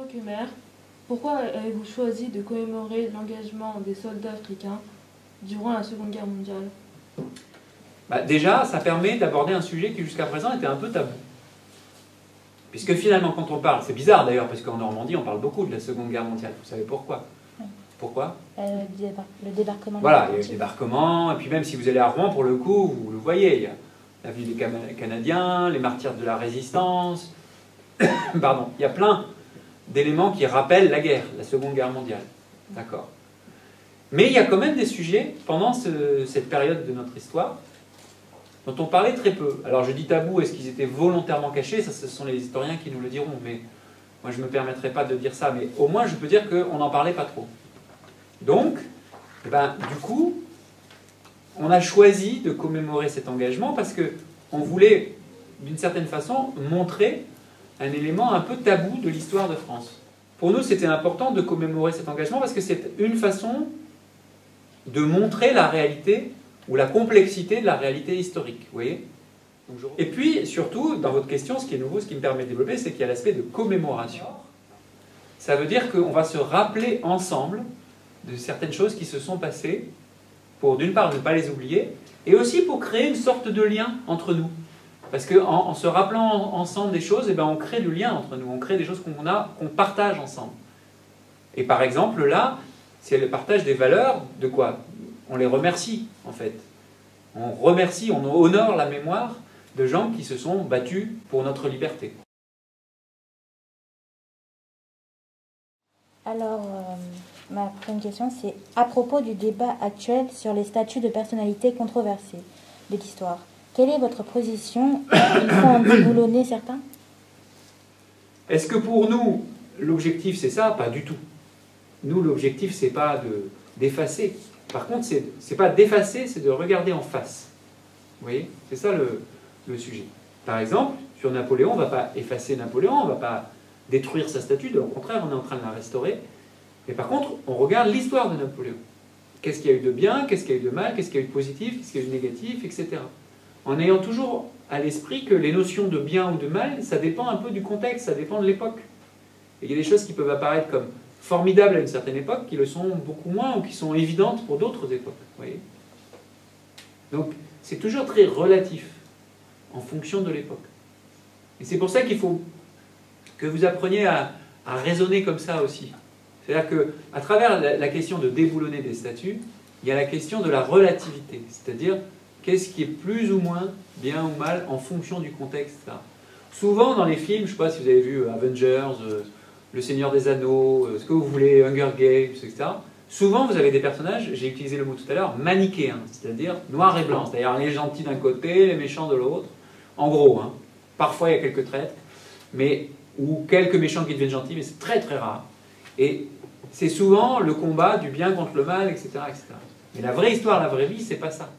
Khmer, pourquoi avez-vous choisi de commémorer l'engagement des soldats africains durant la Seconde Guerre mondiale? Déjà, ça permet d'aborder un sujet qui jusqu'à présent était un peu tabou. Puisque finalement, quand on parle, c'est bizarre d'ailleurs, parce qu'en Normandie, on parle beaucoup de la Seconde Guerre mondiale. Vous savez pourquoi? Pourquoi? Le débarquement. Voilà, il y a eu le débarquement, et puis même si vous allez à Rouen, pour le coup, vous le voyez, il y a la vie des Canadiens, les martyrs de la résistance, pardon, il y a plein d'éléments qui rappellent la guerre, la Seconde Guerre mondiale. D'accord. Mais il y a quand même des sujets, pendant cette période de notre histoire, dont on parlait très peu. Alors je dis tabou, est-ce qu'ils étaient volontairement cachés? Ça, ce sont les historiens qui nous le diront, mais moi je ne me permettrai pas de dire ça, mais au moins je peux dire qu'on n'en parlait pas trop. Donc, du coup, on a choisi de commémorer cet engagement parce qu'on voulait, d'une certaine façon, montrer un élément un peu tabou de l'histoire de France. Pour nous, c'était important de commémorer cet engagement parce que c'est une façon de montrer la réalité ou la complexité de la réalité historique. Vous voyez? Et puis, surtout, dans votre question, ce qui est nouveau, ce qui me permet de développer, c'est qu'il y a l'aspect de commémoration. Ça veut dire qu'on va se rappeler ensemble de certaines choses qui se sont passées, pour d'une part ne pas les oublier, et aussi pour créer une sorte de lien entre nous. Parce qu'en se rappelant ensemble des choses, on crée du lien entre nous, on crée des choses qu'on partage ensemble. Et par exemple, là, c'est le partage des valeurs, de quoi? On les remercie, en fait. On remercie, on honore la mémoire de gens qui se sont battus pour notre liberté. Alors, ma prochaine question, c'est à propos du débat actuel sur les statuts de personnalité controversés de l'histoire. Quelle est votre position? Il faut en déboulonner certains? Est-ce que pour nous, l'objectif c'est ça? Pas du tout. Nous, l'objectif c'est pas d'effacer. Par contre, c'est pas d'effacer, c'est de regarder en face. Vous voyez? C'est ça le sujet. Par exemple, sur Napoléon, on ne va pas effacer Napoléon, on ne va pas détruire sa statue, au contraire, on est en train de la restaurer. Mais par contre, on regarde l'histoire de Napoléon. Qu'est-ce qu'il y a eu de bien, qu'est-ce qu'il y a eu de mal, qu'est-ce qu'il y a eu de positif, qu'est-ce qu'il y a eu de négatif, etc. En ayant toujours à l'esprit que les notions de bien ou de mal, ça dépend un peu du contexte, ça dépend de l'époque. Et il y a des choses qui peuvent apparaître comme formidables à une certaine époque, qui le sont beaucoup moins, ou qui sont évidentes pour d'autres époques. Vous voyez? Donc, c'est toujours très relatif, en fonction de l'époque. Et c'est pour ça qu'il faut que vous appreniez à raisonner comme ça aussi. C'est-à-dire qu'à travers la question de déboulonner des statuts, il y a la question de la relativité. C'est-à-dire, qu'est-ce qui est plus ou moins bien ou mal en fonction du contexte là. Souvent dans les films, je ne sais pas si vous avez vu Avengers, Le Seigneur des Anneaux, ce que vous voulez, Hunger Games, etc. Souvent vous avez des personnages, j'ai utilisé le mot tout à l'heure, manichéens, c'est-à-dire noir et blanc. C'est-à-dire les gentils d'un côté, les méchants de l'autre. En gros, hein. Parfois il y a quelques traîtres, ou quelques méchants qui deviennent gentils, mais c'est très très rare. Et c'est souvent le combat du bien contre le mal, etc., etc. Mais la vraie histoire, la vraie vie, c'est pas ça.